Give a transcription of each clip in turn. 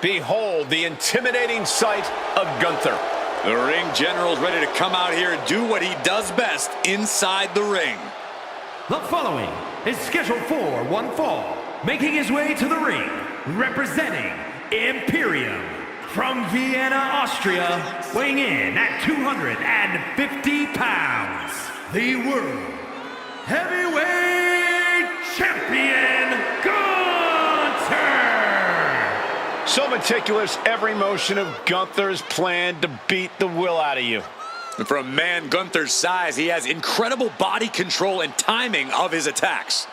Behold the intimidating sight of Gunther. The ring general's ready to come out here and do what he does best inside the ring. The following is scheduled for one fall. Making his way to the ring, representing Imperium from Vienna, Austria, weighing in at 250 pounds, the World Heavyweight Champion, Gunther! So meticulous, every motion of Gunther's plan to beat the will out of you. And for a man Gunther's size, he has incredible body control and timing of his attacks.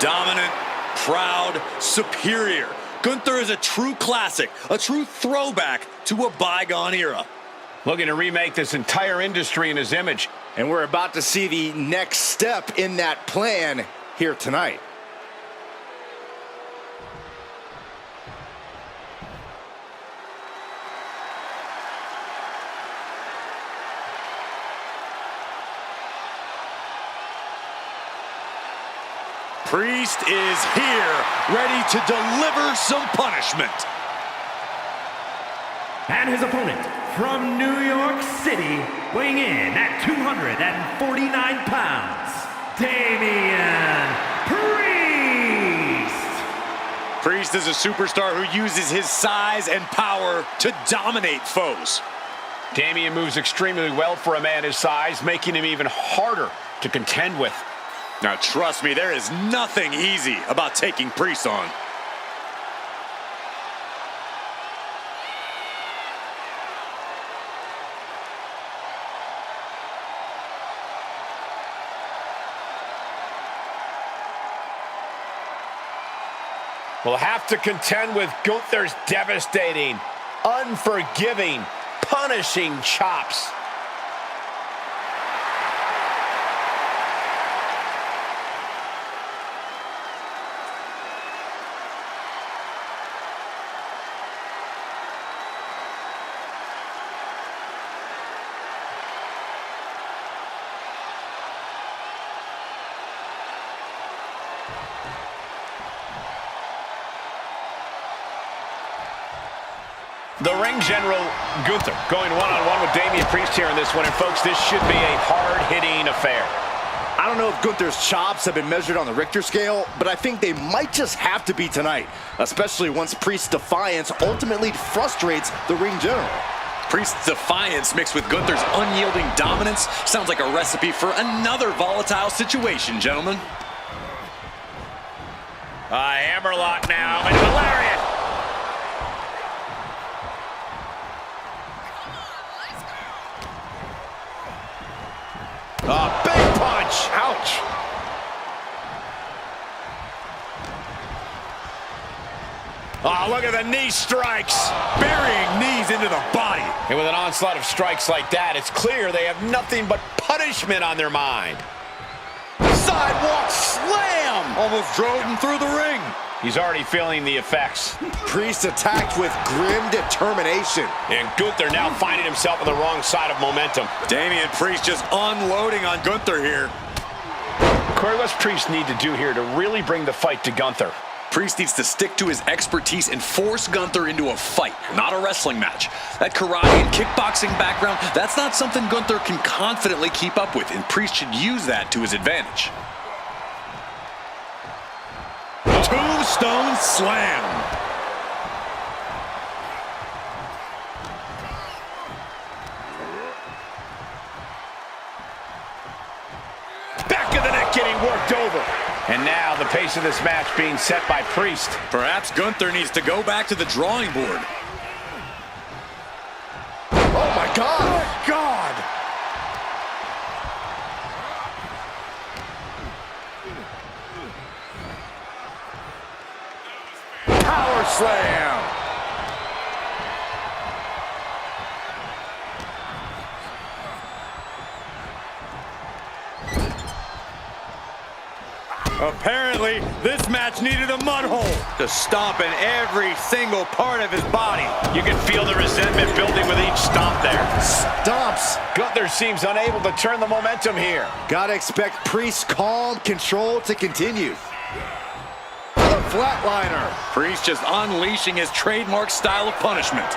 Dominant, proud, superior. Gunther is a true classic, a true throwback to a bygone era. Looking to remake this entire industry in his image. And we're about to see the next step in that plan here tonight. Priest is here, ready to deliver some punishment. And his opponent from New York City, weighing in at 249 pounds, Damian Priest. Priest is a superstar who uses his size and power to dominate foes. Damian moves extremely well for a man his size, making him even harder to contend with. Now trust me, there is nothing easy about taking Priest on. Will have to contend with Gunther's devastating, unforgiving, punishing chops. The ring general, Gunther, going one-on-one with Damian Priest here in this one. And folks, this should be a hard-hitting affair. I don't know if Gunther's chops have been measured on the Richter scale, but I think they might just have to be tonight, especially once Priest's defiance ultimately frustrates the ring general. Priest's defiance mixed with Gunther's unyielding dominance sounds like a recipe for another volatile situation, gentlemen. Hammerlock now, and hilarious. Big punch! Ouch! Oh, look at the knee strikes. Burying knees into the body. And with an onslaught of strikes like that, it's clear they have nothing but punishment on their mind. Sidewalk slam! Almost drove him through the ring. He's already feeling the effects. Priest attacked with grim determination. And Gunther now finding himself on the wrong side of momentum. Damian Priest just unloading on Gunther here. Corey, what's Priest need to do here to really bring the fight to Gunther? Priest needs to stick to his expertise and force Gunther into a fight, not a wrestling match. That karate and kickboxing background, that's not something Gunther can confidently keep up with, and Priest should use that to his advantage. Tombstone slam. Back of the neck getting worked over. And now the pace of this match being set by Priest. Perhaps Gunther needs to go back to the drawing board. Oh my God! Oh God! Power slam! Apparently, this match needed a mud hole to stomp in every single part of his body. You can feel the resentment building with each stomp there. Stomps. Gunther seems unable to turn the momentum here. Gotta expect Priest's calm control to continue. The flatliner. Priest just unleashing his trademark style of punishment.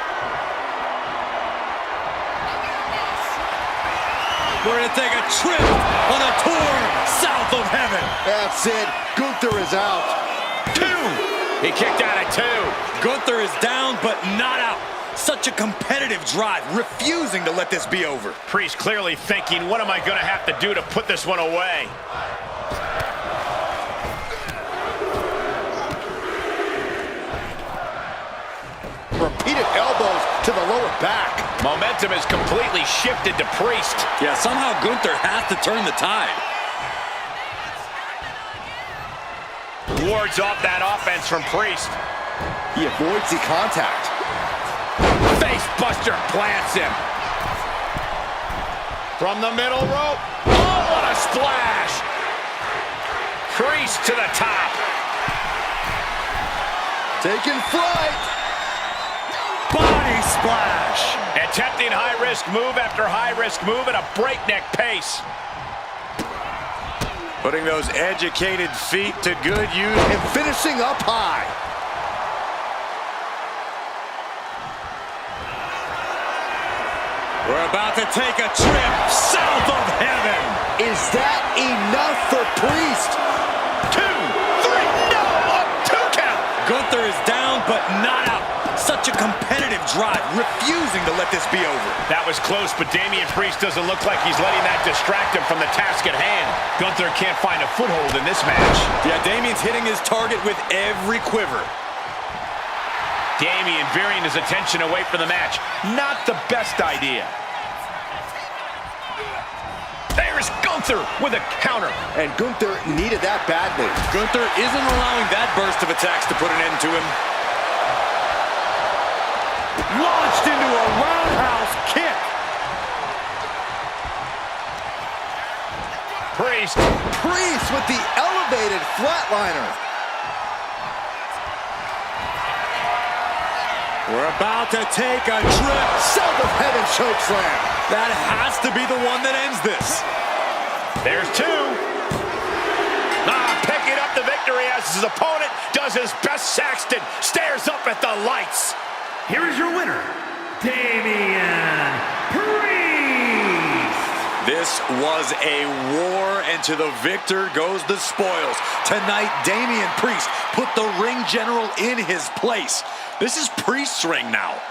We're going to take a trip on a tour south of heaven. That's it. Gunther is out. 2. He kicked out at 2. Gunther is down, but not out. Such a competitive drive, refusing to let this be over. Priest clearly thinking, what am I going to have to do to put this one away? Repeated elbows to the lower back. Momentum is completely shifted to Priest. Yeah, somehow Gunther has to turn the tide. Wards off that offense from Priest. He avoids the contact. Face buster plants him. From the middle rope. Oh, what a splash. Priest to the top. Taking flight. Body splash. Attempting high-risk move after high-risk move at a breakneck pace. Putting those educated feet to good use. And finishing up high. We're about to take a trip south of heaven. Is that enough for Priest? 2, 3, no! A 2 count! Gunther is down, but not out. Such a competitive drive, refusing to let this be over. That was close, but Damian Priest doesn't look like he's letting that distract him from the task at hand. Gunther can't find a foothold in this match. Yeah, Damian's hitting his target with every quiver. Damian veering his attention away from the match. Not the best idea. There's Gunther with a counter. And Gunther needed that badly. Gunther isn't allowing that burst of attacks to put an end to him. Launched into a roundhouse kick. Priest. Priest with the elevated flatliner. We're about to take a trip. South of heaven chokeslam. That has to be the one that ends this. There's 2. Picking up the victory as his opponent does his best Saxton. Stares up at the lights. Here is your winner, Damian Priest. This was a war, and to the victor goes the spoils. Tonight, Damian Priest put the ring general in his place. This is Priest's ring now.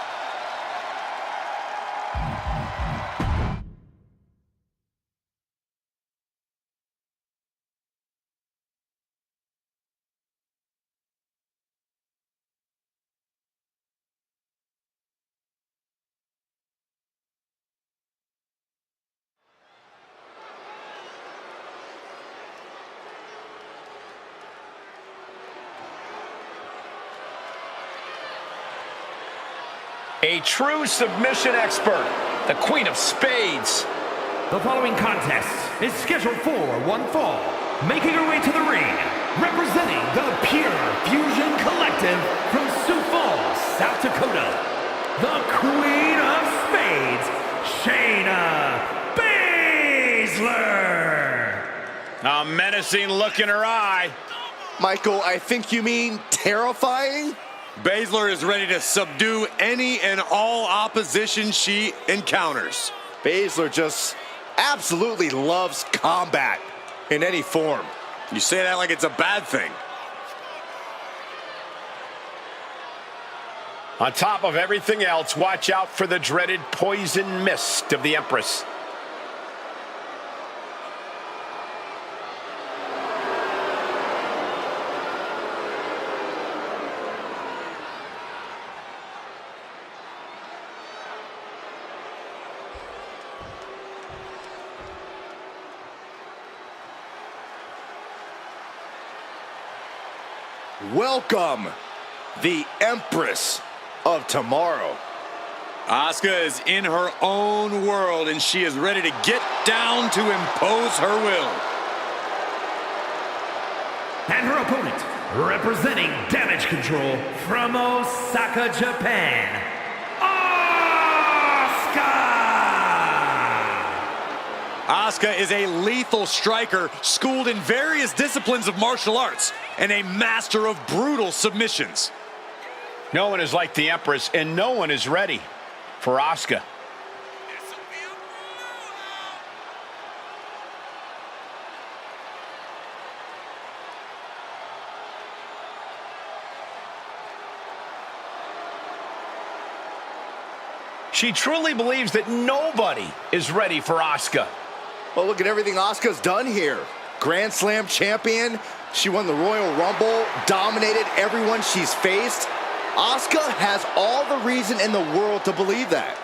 A true submission expert, the Queen of Spades. The following contest is scheduled for one fall. Making her way to the ring, representing the Pure Fusion Collective from Sioux Falls, South Dakota, the Queen of Spades, Shayna Baszler. A menacing look in her eye. Michael, I think you mean terrifying? Baszler is ready to subdue any and all opposition she encounters. Baszler just absolutely loves combat in any form. You say that like it's a bad thing. On top of everything else, watch out for the dreaded poison mist of the Empress. Welcome, the Empress of Tomorrow. Asuka is in her own world, and she is ready to get down to impose her will. And her opponent, representing Damage Control from Osaka, Japan, Asuka! Asuka is a lethal striker, schooled in various disciplines of martial arts, and a master of brutal submissions. No one is like the Empress, and no one is ready for Asuka. She truly believes that nobody is ready for Asuka. Well, look at everything Asuka's done here. Grand Slam champion. She won the Royal Rumble, dominated everyone she's faced. Asuka has all the reason in the world to believe that.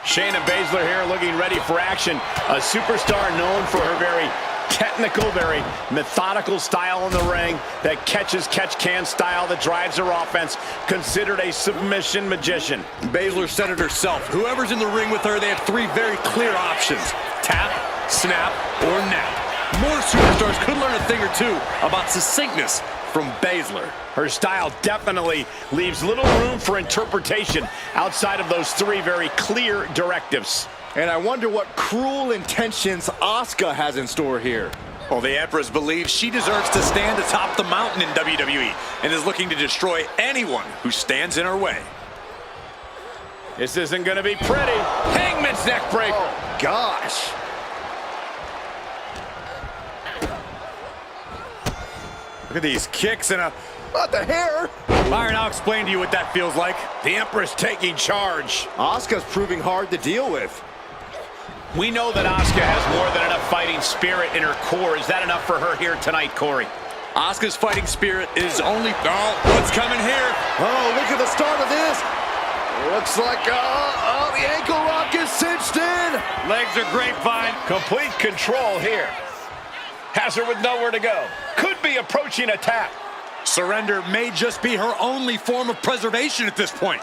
Shayna Baszler here looking ready for action. A superstar known for her very technical, very methodical style in the ring. That catch-can style that drives her offense. Considered a submission magician. Baszler said it herself. Whoever's in the ring with her, they have three very clear options. Tap, snap, or nap. More superstars could learn a thing or two about succinctness from Baszler. Her style definitely leaves little room for interpretation outside of those three very clear directives. And I wonder what cruel intentions Asuka has in store here. Well, the Empress believes she deserves to stand atop the mountain in WWE and is looking to destroy anyone who stands in her way. This isn't going to be pretty. Hangman's neck breaker. Oh, gosh. Look at these kicks and a... Not the hair. Byron, I'll explain to you what that feels like. The Empress taking charge. Asuka's proving hard to deal with. We know that Asuka has more than enough fighting spirit in her core. Is that enough for her here tonight, Corey? Asuka's fighting spirit is only... Oh, what's coming here? Oh, look at the start of this. Looks like, the ankle lock is cinched in. Legs are grapevine. Complete control here. Has her with nowhere to go. Could be approaching a tap. Surrender may just be her only form of preservation at this point.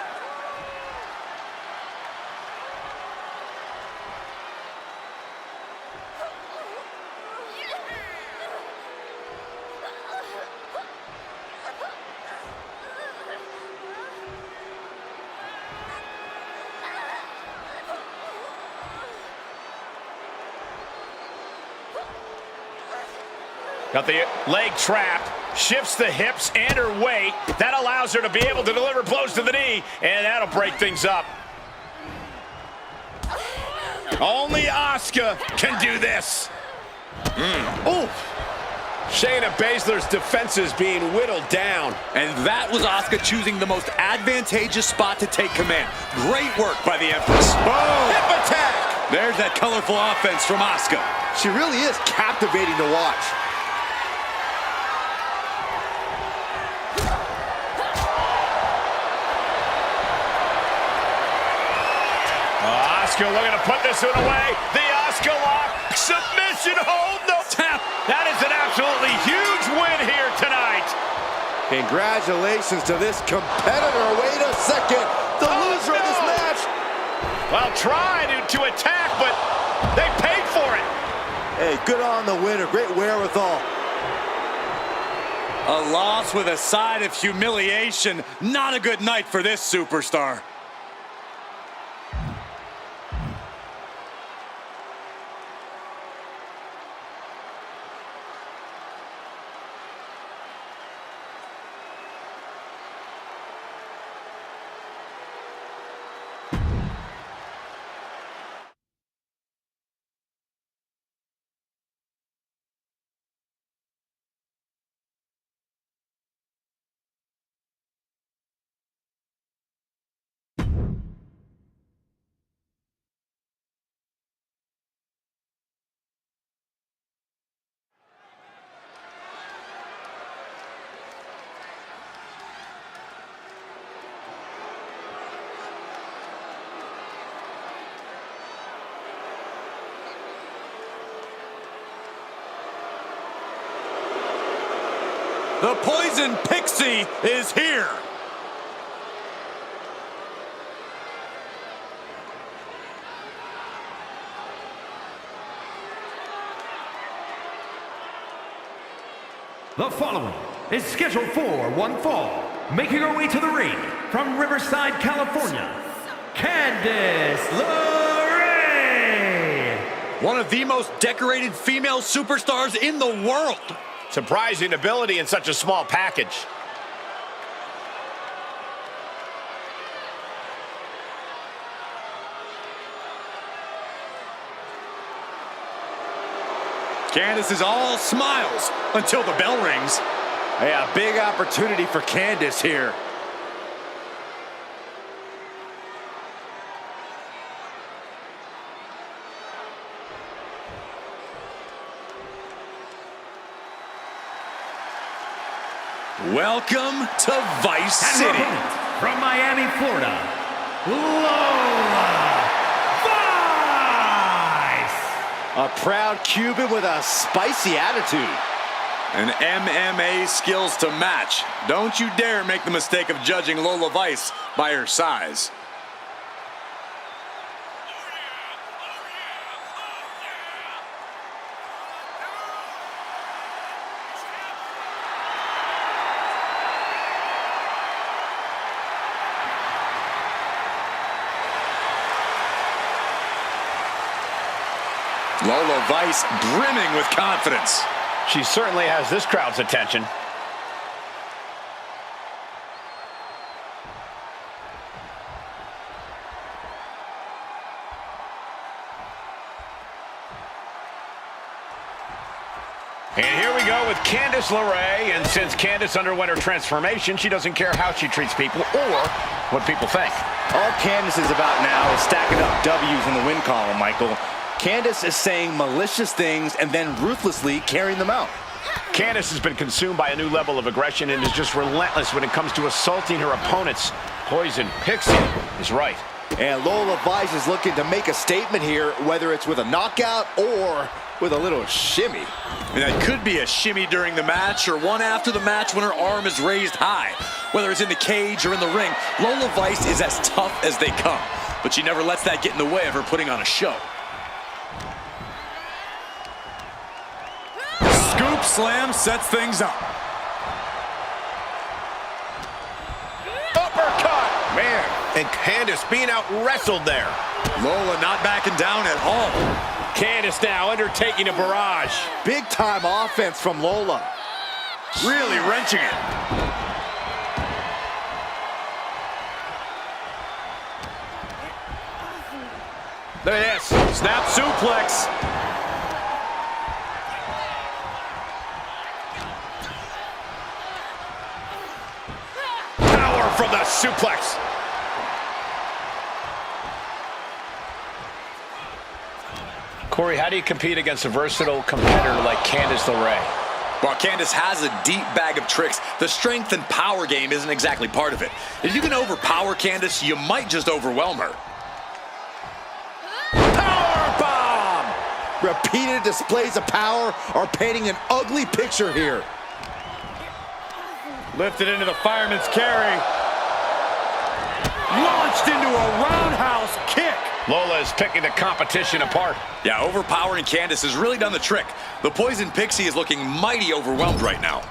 Got the leg trapped, shifts the hips and her weight. That allows her to be able to deliver blows to the knee, and that'll break things up. Only Asuka can do this. Oh, Shayna Baszler's defense is being whittled down. And that was Asuka choosing the most advantageous spot to take command. Great work by the Empress. Boom! Hip attack! There's that colorful offense from Asuka. she really is captivating to watch. Asuka looking to put this one away. The Asuka lock. Submission hold. No tap. That is an absolutely huge win here tonight. Congratulations to this competitor. Wait a second. The loser of this match. Well, tried to attack, but they paid for it. Hey, good on the winner. Great wherewithal. A loss with a side of humiliation. Not a good night for this superstar. The Poison Pixie is here. The following is scheduled for one fall, making her way to the ring from Riverside, California, Candice LeRae. One of the most decorated female superstars in the world. Surprising ability in such a small package. Candice is all smiles until the bell rings. Yeah, big opportunity for Candice here. Welcome to Vice And her City. opponent from Miami, Florida, Lola Vice. A proud Cuban with a spicy attitude. And MMA skills to match. Don't you dare make the mistake of judging Lola Vice by her size. Lola Vice brimming with confidence. She certainly has this crowd's attention. And here we go with Candice LeRae, and since Candice underwent her transformation, she doesn't care how she treats people or what people think. All Candice is about now is stacking up W's in the win column, Michael. Candice is saying malicious things and then ruthlessly carrying them out. Candice has been consumed by a new level of aggression and is just relentless when it comes to assaulting her opponents. Poison Pixie is right. And Lola Vice is looking to make a statement here, whether it's with a knockout or with a little shimmy. And that could be a shimmy during the match or one after the match when her arm is raised high. Whether it's in the cage or in the ring, Lola Vice is as tough as they come. But she never lets that get in the way of her putting on a show. Scoop slam sets things up. Uppercut! Man, and Candice being out-wrestled there. Lola not backing down at all. Candice now undertaking a barrage. Big-time offense from Lola. Really wrenching it. Look at this. Snap suplex. Power from the suplex. Corey, how do you compete against a versatile competitor like Candice LeRae? While Candice has a deep bag of tricks, the strength and power game isn't exactly part of it. If you can overpower Candice, you might just overwhelm her. Powerbomb! Repeated displays of power are painting an ugly picture here. Lifted into the fireman's carry. Launched into a roundhouse kick. Lola is picking the competition apart. Yeah, overpowering Candice has really done the trick. The Poison Pixie is looking mighty overwhelmed right now.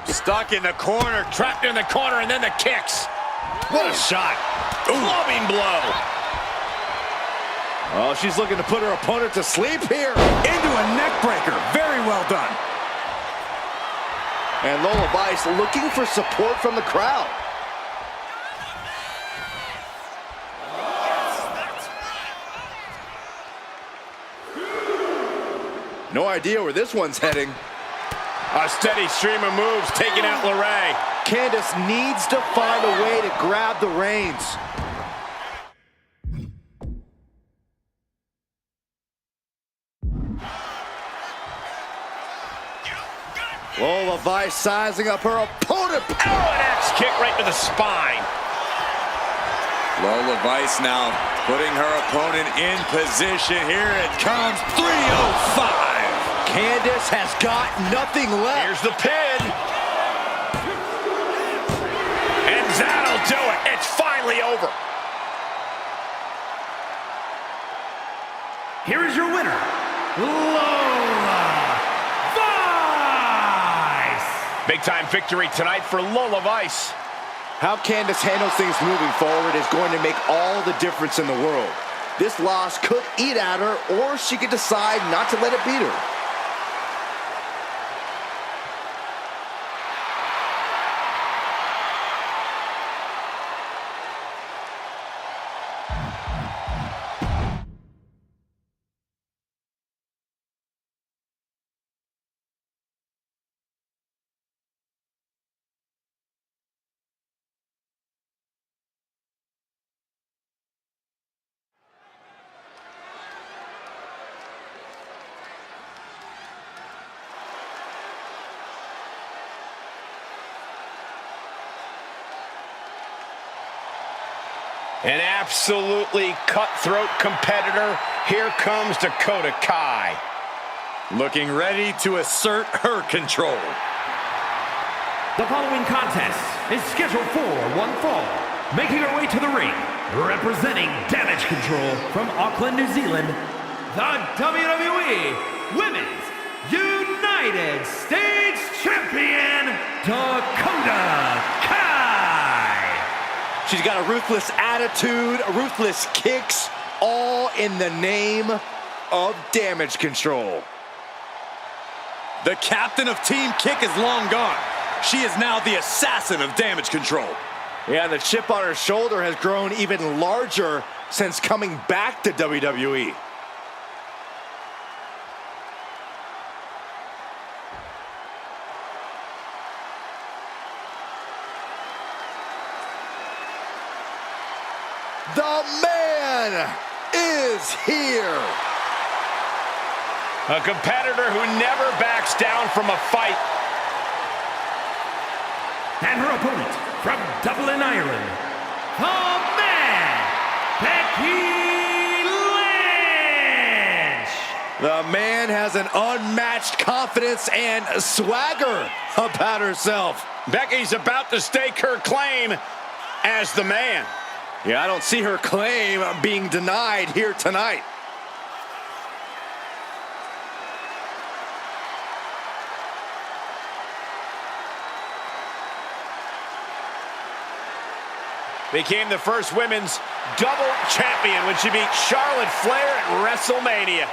Stuck in the corner, trapped in the corner, and then the kicks. What a shot. Clubbing blow. Oh, she's looking to put her opponent to sleep here. Into a neck breaker. Very well done. And Lola Vice looking for support from the crowd. No idea where this one's heading. A steady stream of moves taking out LeRae. Candice needs to find a way to grab the reins. Lola Vice sizing up her opponent. Oh, an axe kick right to the spine. Lola Vice now putting her opponent in position. Here it comes. 305. Candice has got nothing left. Here's the pin. And that'll do it. It's finally over. Here is your winner, Lola Vice. Big time victory tonight for Lola Vice. How Candice handles things moving forward is going to make all the difference in the world. This loss could eat at her, or she could decide not to let it beat her. An absolutely cutthroat competitor. Here comes Dakota Kai. Looking ready to assert her control. The following contest is scheduled for one fall. Making her way to the ring, representing Damage Control from Auckland, New Zealand, the WWE Women's United States Champion, Dakota Kai. She's got a ruthless attitude, ruthless kicks, all in the name of Damage Control. The captain of Team Kick is long gone. She is now the assassin of Damage Control. Yeah, the chip on her shoulder has grown even larger since coming back to WWE. The man is here. A competitor who never backs down from a fight. And her opponent from Dublin, Ireland, the man, Becky Lynch. The man has an unmatched confidence and swagger about herself. Becky's about to stake her claim as the man. Yeah, I don't see her claim being denied here tonight. Became the first women's double champion when she beat Charlotte Flair at WrestleMania.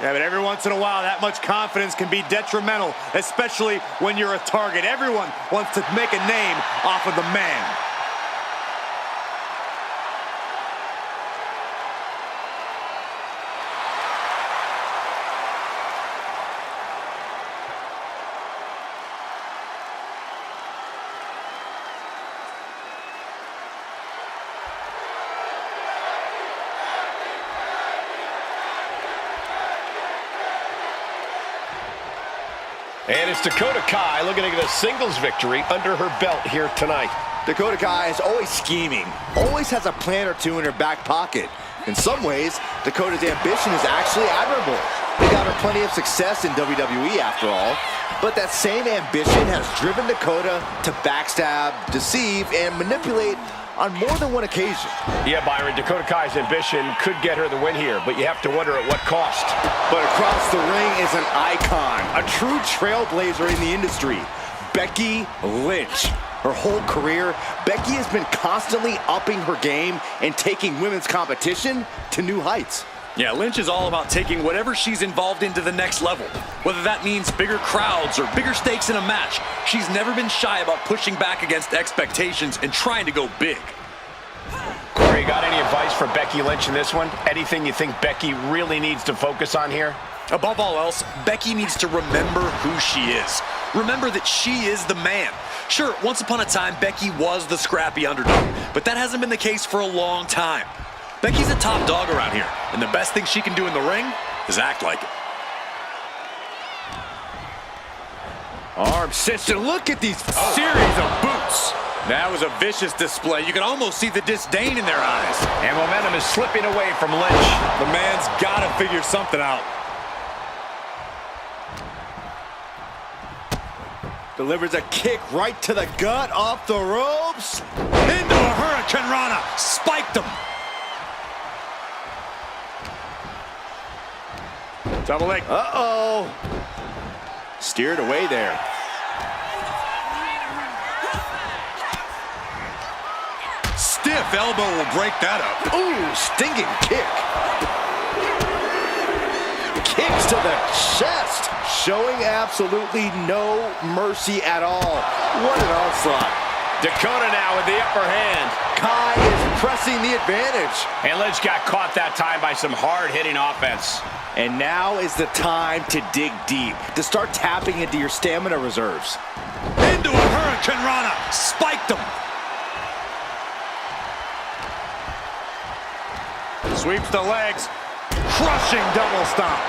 Yeah, but every once in a while, that much confidence can be detrimental, especially when you're a target. Everyone wants to make a name off of the man. And it's Dakota Kai looking to get a singles victory under her belt here tonight. Dakota Kai is always scheming, always has a plan or two in her back pocket. In some ways, Dakota's ambition is actually admirable. They got her plenty of success in WWE after all. But that same ambition has driven Dakota to backstab, deceive, and manipulate on more than one occasion. Yeah, Byron, Dakota Kai's ambition could get her the win here, but you have to wonder at what cost. But across the ring is an icon, a true trailblazer in the industry, Becky Lynch. Her whole career, Becky has been constantly upping her game and taking women's competition to new heights. Yeah, Lynch is all about taking whatever she's involved in to the next level. Whether that means bigger crowds or bigger stakes in a match, she's never been shy about pushing back against expectations and trying to go big. Corey, got any advice for Becky Lynch in this one? Anything you think Becky really needs to focus on here? Above all else, Becky needs to remember who she is. Remember that she is the man. Sure, once upon a time, Becky was the scrappy underdog, but that hasn't been the case for a long time. Becky's a top dog around here, and the best thing she can do in the ring is act like it. Arm cinched, and look at these Series of boots. That was a vicious display. You can almost see the disdain in their eyes. And momentum is slipping away from Lynch. The man's got to figure something out. Delivers a kick right to the gut, off the ropes. Into a Hurricane Rana. Spiked him. Double leg. Uh-oh. Steered away there. Stiff elbow will break that up. Ooh, stinging kick. Kicks to the chest. Showing absolutely no mercy at all. What an onslaught. Dakota now with the upper hand. Kai is pressing the advantage. And Lynch got caught that time by some hard-hitting offense. And now is the time to dig deep, to start tapping into your stamina reserves. Into a Hurricane Rana. Spiked him. Sweeps the legs. Crushing double stomp.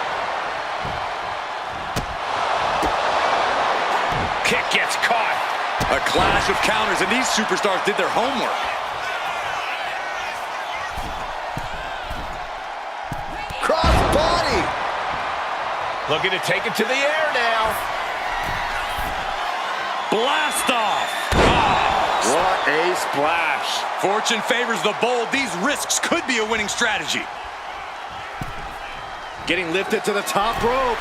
Kick gets caught. A clash of counters, and these superstars did their homework. Cross body. Looking to take it to the air now. Blast off. What a splash. Fortune favors the bold. These risks could be a winning strategy. Getting lifted to the top rope.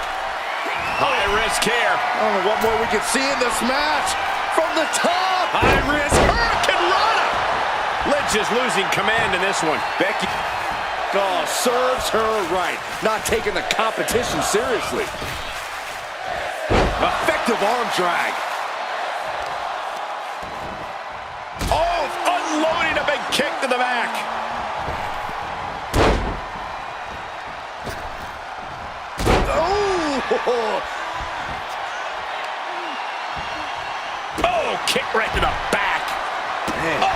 High risk here. I don't know what more we can see in this match. From the top. High risk. Hurricane Rana. Lynch is losing command in this one. Becky serves her right. Not taking the competition seriously. Effective arm drag. Oh, unloading a big kick to the back. Oh, kick right to the back. Man. Oh.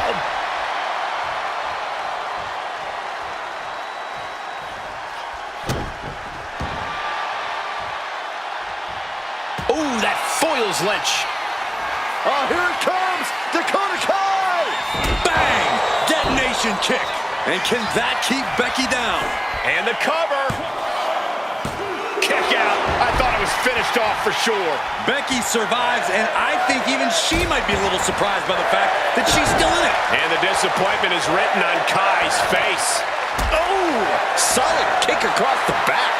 Oh, that foils Lynch. Oh, here it comes. Dakota Kai. Bang! Detonation kick. And can that keep Becky down? And the cover. Kick out. I thought it was finished off for sure. Becky survives, and I think even she might be a little surprised by the fact that she's still in it. And the disappointment is written on Kai's face. Oh, solid kick across the back.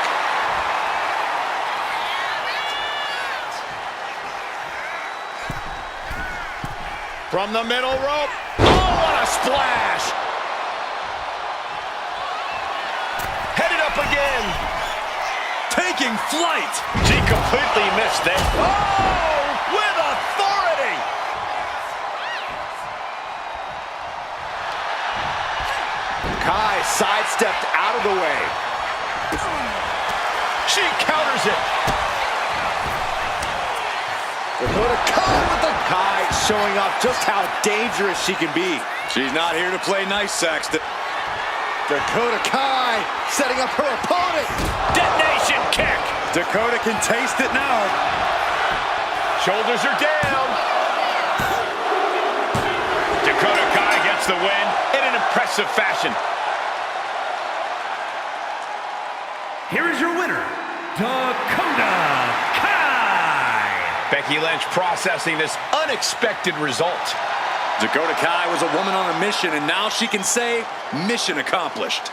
From the middle rope. Oh, what a splash. Headed up again. Taking flight. She completely missed that. Oh, with authority. Kai sidestepped out of the way. She counters it. Dakota Kai with the Kai showing off just how dangerous she can be. She's not here to play nice, Saxton. Dakota Kai setting up her opponent. Detonation kick. Dakota can taste it now. Shoulders are down. Dakota Kai gets the win in an impressive fashion. Here is your winner, Dakota Kai. Becky Lynch processing this unexpected result. Dakota Kai was a woman on a mission, and now she can say, mission accomplished.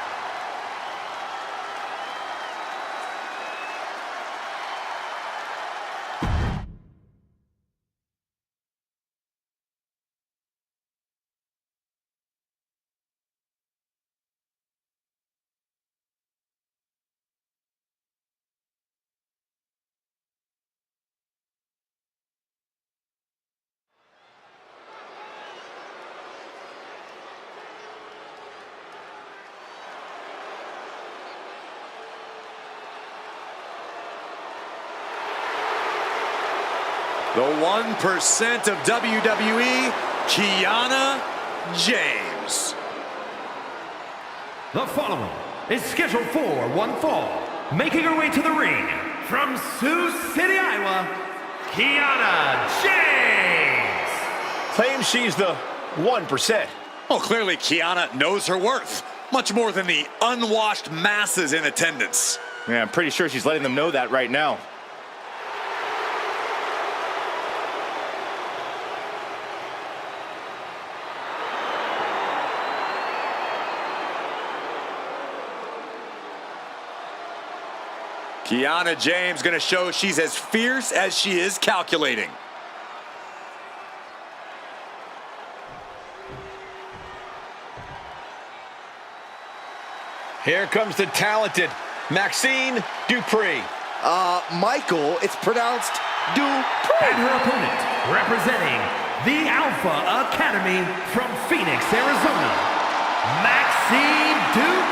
The 1% of WWE, Kiana James. The following is scheduled for one fall. Making her way to the ring from Sioux City, Iowa, Kiana James. Claims she's the 1%. Well, clearly Kiana knows her worth. Much more than the unwashed masses in attendance. Yeah, I'm pretty sure she's letting them know that right now. Kiana James going to show she's as fierce as she is calculating. Here comes the talented Maxine Dupri. Michael, it's pronounced Dupri. And her opponent, representing the Alpha Academy from Phoenix, Arizona, Maxine Dupri.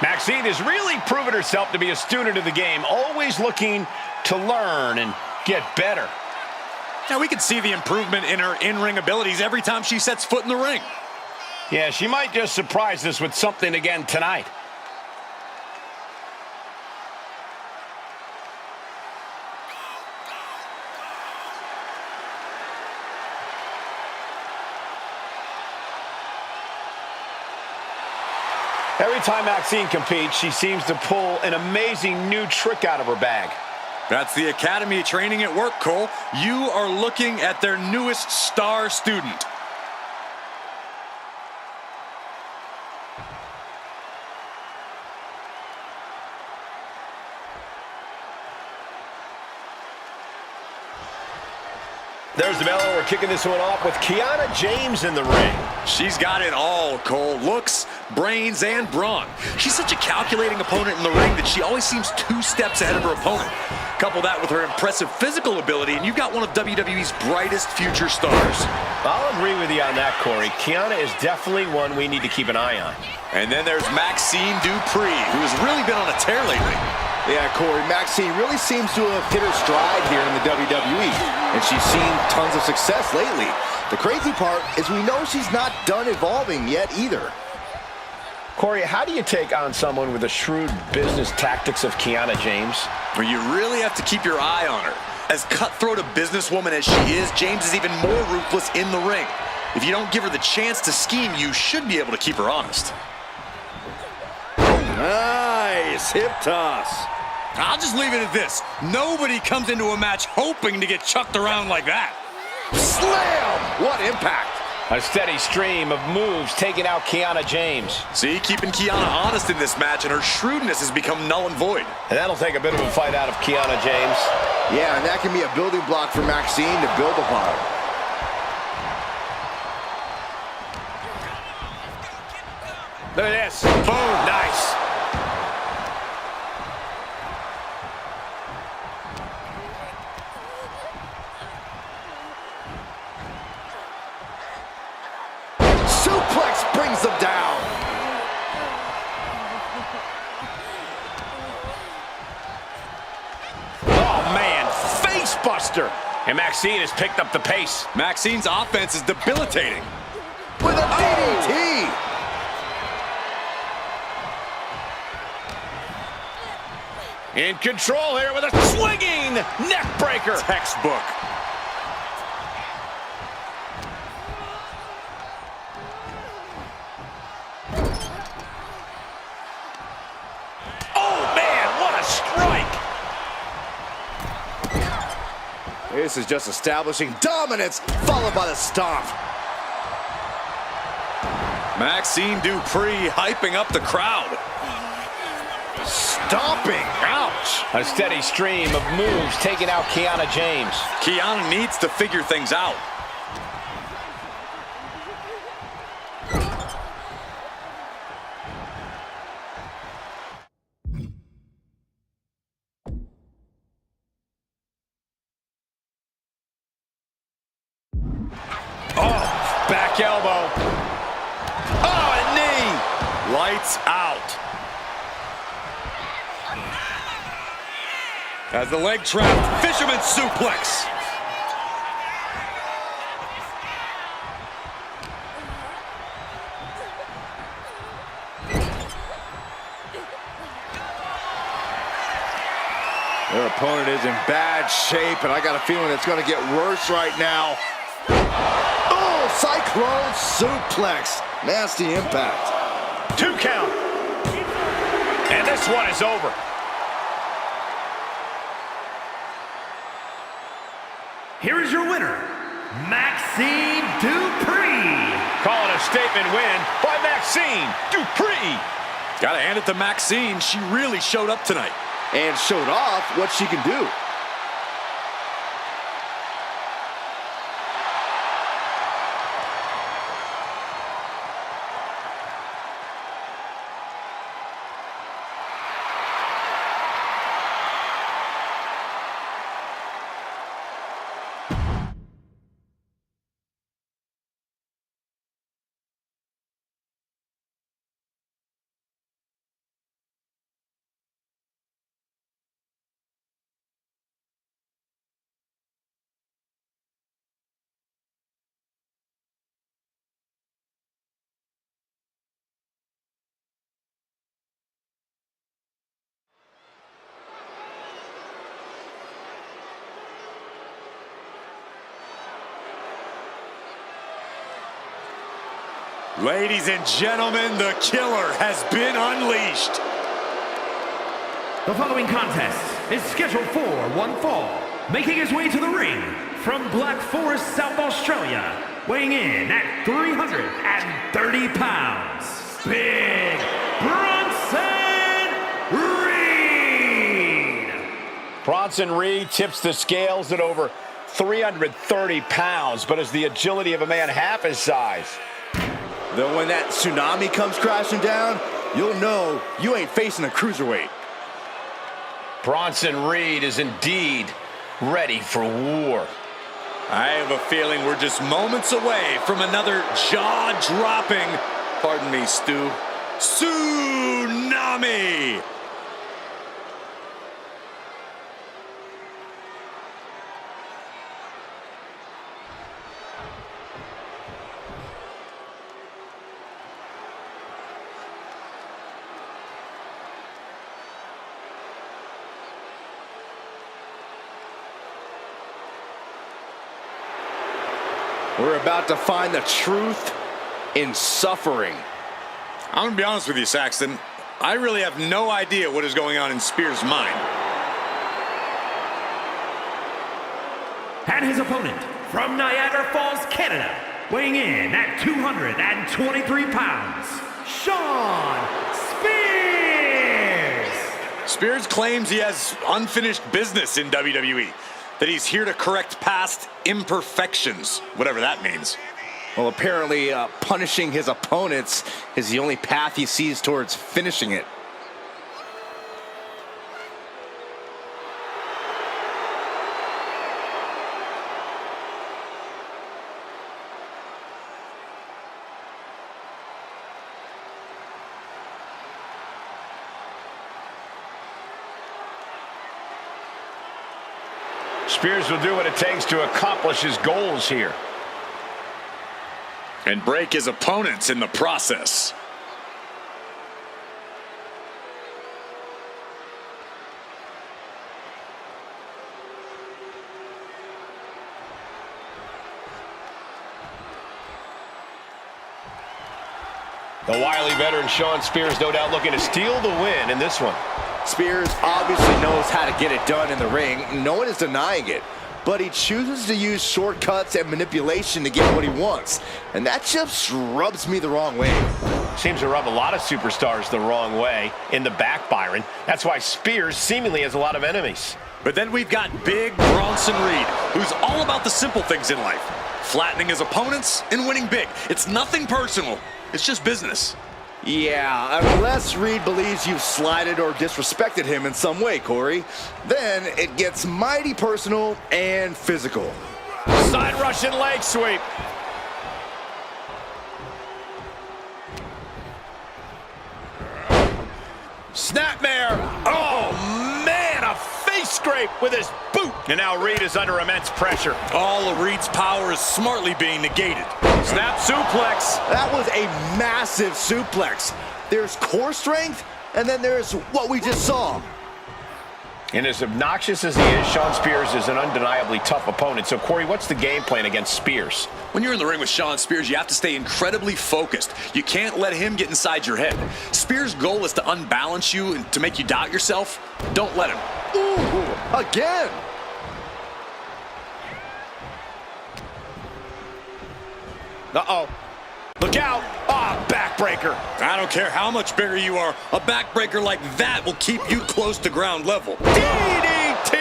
Maxine has really proven herself to be a student of the game, always looking to learn and get better. Now we can see the improvement in her in-ring abilities every time she sets foot in the ring. Yeah, she might just surprise us with something again tonight. Every time Maxine competes, she seems to pull an amazing new trick out of her bag. That's the Academy training at work, Cole. You are looking at their newest star student. There's the bell. We're kicking this one off with Kiana James in the ring. She's got it all, Cole. Looks, brains, and brawn. She's such a calculating opponent in the ring that she always seems 2 steps ahead of her opponent. Couple that with her impressive physical ability, and you've got one of WWE's brightest future stars. I'll agree with you on that, Corey. Kiana is definitely one we need to keep an eye on. And then there's Maxine Dupri, who has really been on a tear lately. Yeah, Corey, Maxine really seems to have hit her stride here in the WWE, and she's seen tons of success lately. The crazy part is we know she's not done evolving yet either. Corey, how do you take on someone with the shrewd business tactics of Kiana James? Well, you really have to keep your eye on her. As cutthroat a businesswoman as she is, James is even more ruthless in the ring. If you don't give her the chance to scheme, you should be able to keep her honest. Nice hip toss. I'll just leave it at this. Nobody comes into a match hoping to get chucked around like that. Slam! What impact! A steady stream of moves taking out Kiana James. See, keeping Kiana honest in this match, and her shrewdness has become null and void. And that'll take a bit of a fight out of Kiana James. Yeah, and that can be a building block for Maxine to build upon. Look at this. Boom. Nice. Suplex brings them down. Oh, man. Face buster. And Maxine has picked up the pace. Maxine's offense is debilitating. With a DDT. In control here with a swinging neck breaker. Textbook. Oh, man, what a strike. This is just establishing dominance, followed by the stomp. Maxine Dupri hyping up the crowd. Stomping. Ouch. A steady stream of moves taking out Kiana James. Kiana needs to figure things out. Oh, back elbow. Oh, a knee. Lights out. As the leg trap, fisherman suplex. Their opponent is in bad shape, and I got a feeling it's going to get worse right now. Oh, Cyclone suplex. Nasty impact. 2 count. And this one is over. Here is your winner, Maxine Dupri. Calling a statement win by Maxine Dupri. Gotta hand it to Maxine. She really showed up tonight. And showed off what she can do. Ladies and gentlemen, the killer has been unleashed. The following contest is scheduled for one fall. Making his way to the ring from Black Forest, South Australia, weighing in at 330 pounds, Big Bronson Reed. Bronson Reed tips the scales at over 330 pounds, but has the agility of a man half his size. Though when that tsunami comes crashing down, you'll know you ain't facing a cruiserweight. Bronson Reed is indeed ready for war. I have a feeling we're just moments away from another jaw-dropping, pardon me, Stu, tsunami! We're about to find the truth in suffering. I'm gonna be honest with you, Saxton. I really have no idea what is going on in Spears' mind. And his opponent from Niagara Falls, Canada, weighing in at 223 pounds, Shawn Spears. Spears claims he has unfinished business in WWE, that he's here to correct past imperfections, whatever that means. Well, apparently punishing his opponents is the only path he sees towards finishing it. Spears will do what it takes to accomplish his goals here. And break his opponents in the process. The wily veteran Shawn Spears no doubt looking to steal the win in this one. Spears obviously knows how to get it done in the ring. No one is denying it. But he chooses to use shortcuts and manipulation to get what he wants. And that just rubs me the wrong way. Seems to rub a lot of superstars the wrong way in the back, Byron. That's why Spears seemingly has a lot of enemies. But then we've got Big Bronson Reed, who's all about the simple things in life. Flattening his opponents and winning big. It's nothing personal. It's just business. Yeah, unless Reed believes you've slighted or disrespected him in some way, Corey, then it gets mighty personal and physical. Side Russian leg sweep. Snapmare. Oh, man, a face scrape with his boot. And now Reed is under immense pressure. All of Reed's power is smartly being negated. Snap suplex. That was a massive suplex. There's core strength, and then there's what we just saw. And as obnoxious as he is, Shawn Spears is an undeniably tough opponent. So, Corey, what's the game plan against Spears? When you're in the ring with Shawn Spears, you have to stay incredibly focused. You can't let him get inside your head. Spears' goal is to unbalance you and to make you doubt yourself. Don't let him. Ooh, again. Uh-oh. Look out. Ah, Backbreaker. I don't care how much bigger you are, a backbreaker like that will keep you close to ground level. DDT.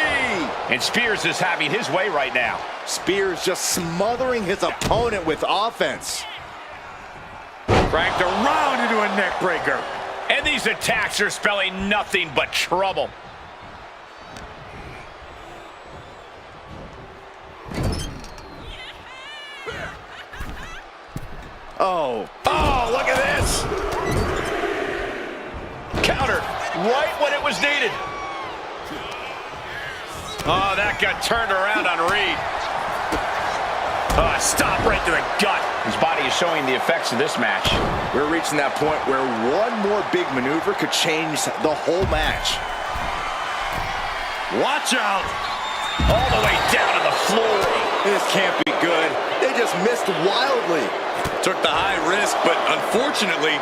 And Spears is having his way right now. Spears just smothering his opponent with offense. Cranked around into a neck breaker. And these attacks are spelling nothing but trouble. Oh, look at this. Counter right when it was needed. Oh, that got turned around on Reed. Stop right to the gut. His body is showing the effects of this match. We're reaching that point where one more big maneuver could change the whole match. Watch out. All the way down to the floor. This can't be good. They just missed wildly. Took the high risk, but unfortunately,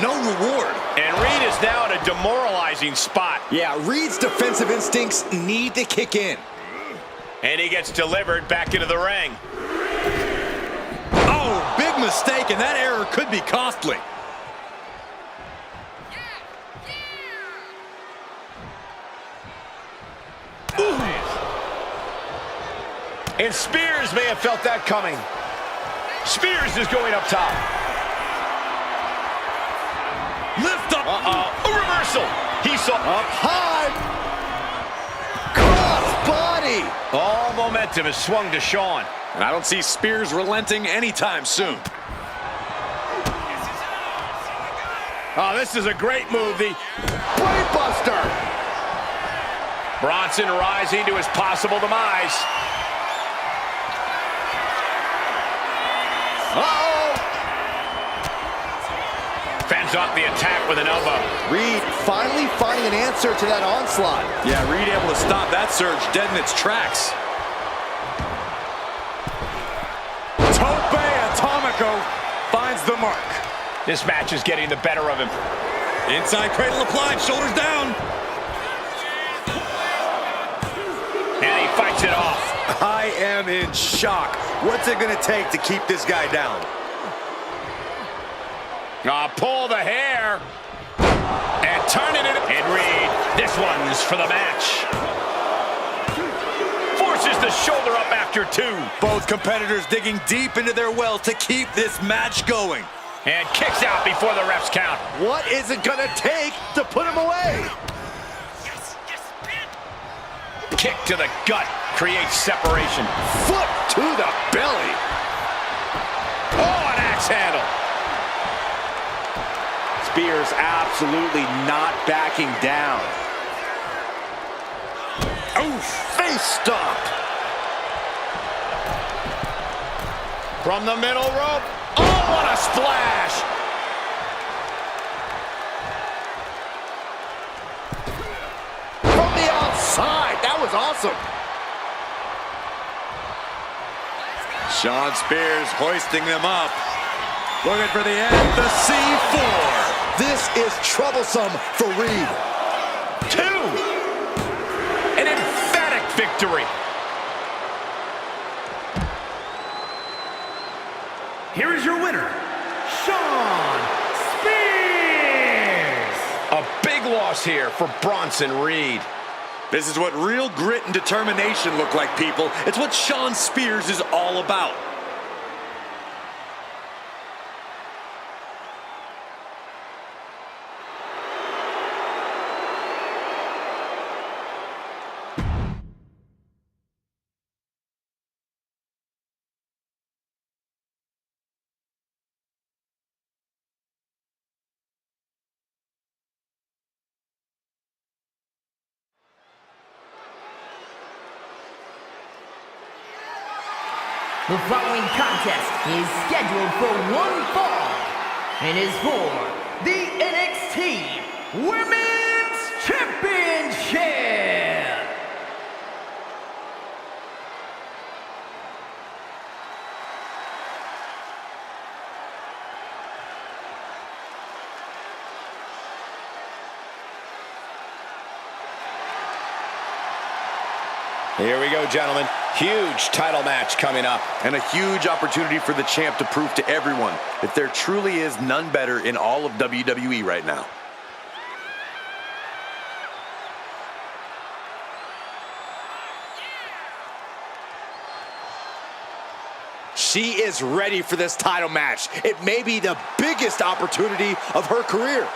no reward. And Reed is now in a demoralizing spot. Yeah, Reed's defensive instincts need to kick in. And he gets delivered back into the ring. Oh, big mistake, and that error could be costly. And Spears may have felt that coming. Spears is going up top. Lift up. A reversal. He saw Up high. Cross body. all momentum is swung to Shawn. And I don't see Spears relenting anytime soon. Oh, this is a great move. The Brainbuster. Bronson rising to his possible demise. Uh-oh. Fends off the attack with an elbow. Reed finally finding an answer to that onslaught. Yeah, Reed able to stop that surge dead in its tracks. Tope Atomico finds the mark. This match is getting the better of him. Inside cradle applied, shoulders down. And he fights it off. I am in shock. What's it gonna take to keep this guy down? Pull the hair. And turn it in. And Reed, this one's for the match. Forces the shoulder up after two. Both competitors digging deep into their well to keep this match going. And kicks out before the refs count. What is it gonna take to put him away? Kick to the gut creates separation. Foot to the belly. Oh, an axe handle. Spears absolutely not backing down. Oof. Face stomp. From the middle rope. Oh, what a splash. From the outside. That was awesome. Shawn Spears hoisting them up. Looking for the end, the C4. This is troublesome for Reed. 2. An emphatic victory. Here is your winner, Shawn Spears. A big loss here for Bronson Reed. This is what real grit and determination look like, people. It's what Shawn Spears is all about. The following contest is scheduled for one fall and is for the NXT Women's Championship. Here we go, gentlemen. Huge title match coming up. And a huge opportunity for the champ to prove to everyone that there truly is none better in all of WWE right now. She is ready for this title match. It may be the biggest opportunity of her career.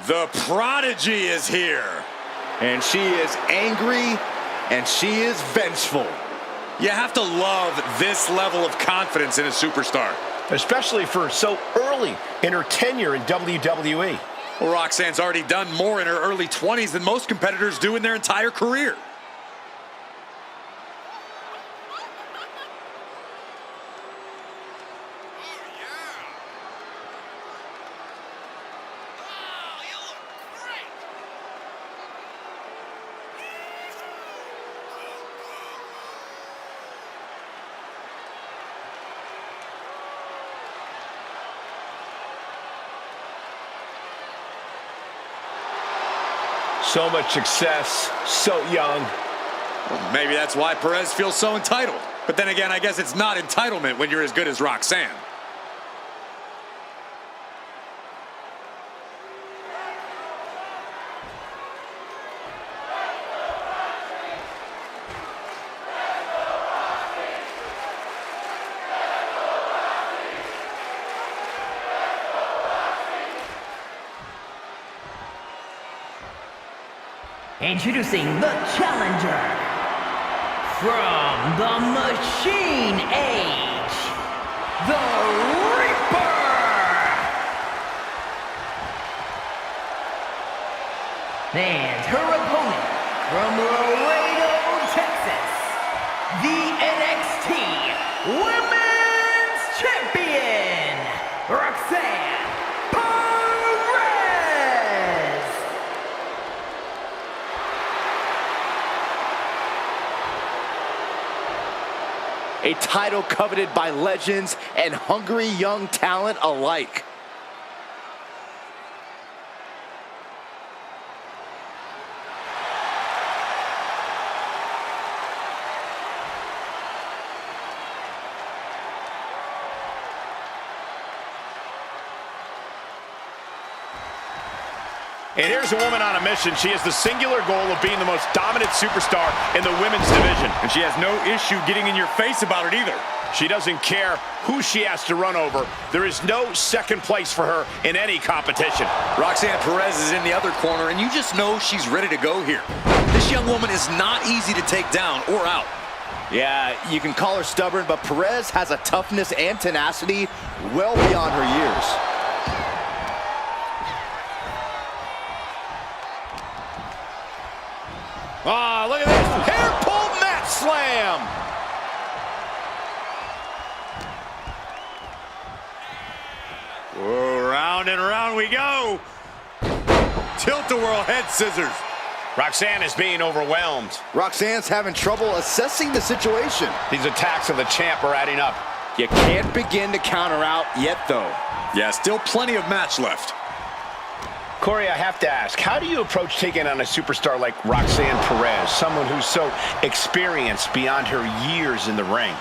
The Prodigy is here. And she is angry, and she is vengeful. You have to love this level of confidence in a superstar. Especially for so early in her tenure in WWE. Well, Roxanne's already done more in her early 20s than most competitors do in their entire career. So much success, so young. Well, maybe that's why Perez feels so entitled. But then again, I guess it's not entitlement when you're as good as Roxanne. Introducing the challenger from the Machine Age, the Reaper. And her opponent from Laredo, Texas, the NXT Women's Champion, Roxanne Perez. A title coveted by legends and hungry young talent alike. And here's a woman on a mission. She has the singular goal of being the most dominant superstar in the women's division. And she has no issue getting in your face about it either. She doesn't care who she has to run over. There is no second place for her in any competition. Roxanne Perez is in the other corner, and you just know she's ready to go here. This young woman is not easy to take down or out. Yeah, you can call her stubborn, but Perez has a toughness and tenacity well beyond her years. Ah, look at this. Hair pull mat slam. Whoa, round and round we go. Tilt-a-whirl head scissors. Roxanne is being overwhelmed. Roxanne's having trouble assessing the situation. These attacks of the champ are adding up. You can't begin to counter out yet, though. Yeah, still plenty of match left. Corey, I have to ask, how do you approach taking on a superstar like Roxanne Perez, someone who's so experienced beyond her years in the ring?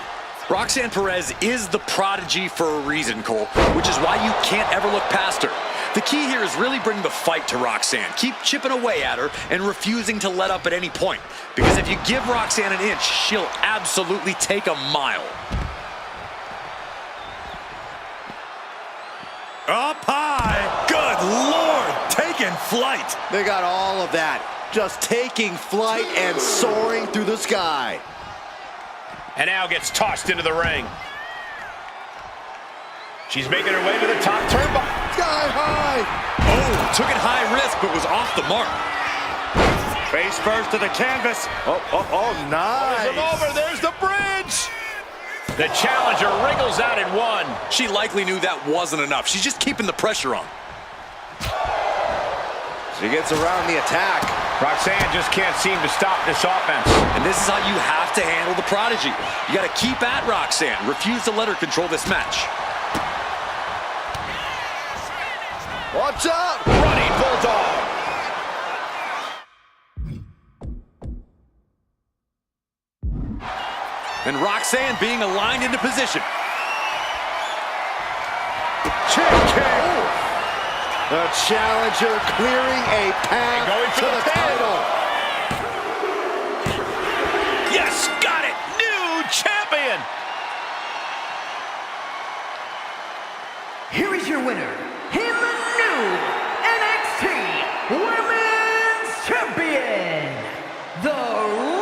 Roxanne Perez is the prodigy for a reason, Cole, which is why you can't ever look past her. The key here is really bring the fight to Roxanne. Keep chipping away at her and refusing to let up at any point. Because if you give Roxanne an inch, she'll absolutely take a mile. Up high. Good Lord, taking flight. They got all of that. Just taking flight and soaring through the sky. And now gets tossed into the ring. She's making her way to the top turnbuckle. Sky high. Oh, took it high risk, but was off the mark. Face first to the canvas. Oh, nice. There's him over. There's the bridge. The challenger wriggles out in one. She likely knew that wasn't enough. She's just keeping the pressure on. She gets around the attack. Roxanne just can't seem to stop this offense. And this is how you have to handle the prodigy. You got to keep at Roxanne. Refuse to let her control this match. Watch out! Running Bulldog. And Roxanne being aligned into position. Chick kick. The challenger clearing a path Going for to the the pin. title. Yes, got it. New champion. Here is your winner, in the new NXT Women's Champion, The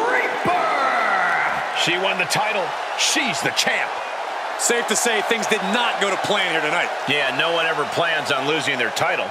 Reaper! She won the title. She's the champ. Safe to say things did not go to plan here tonight. Yeah, no one ever plans on losing their title.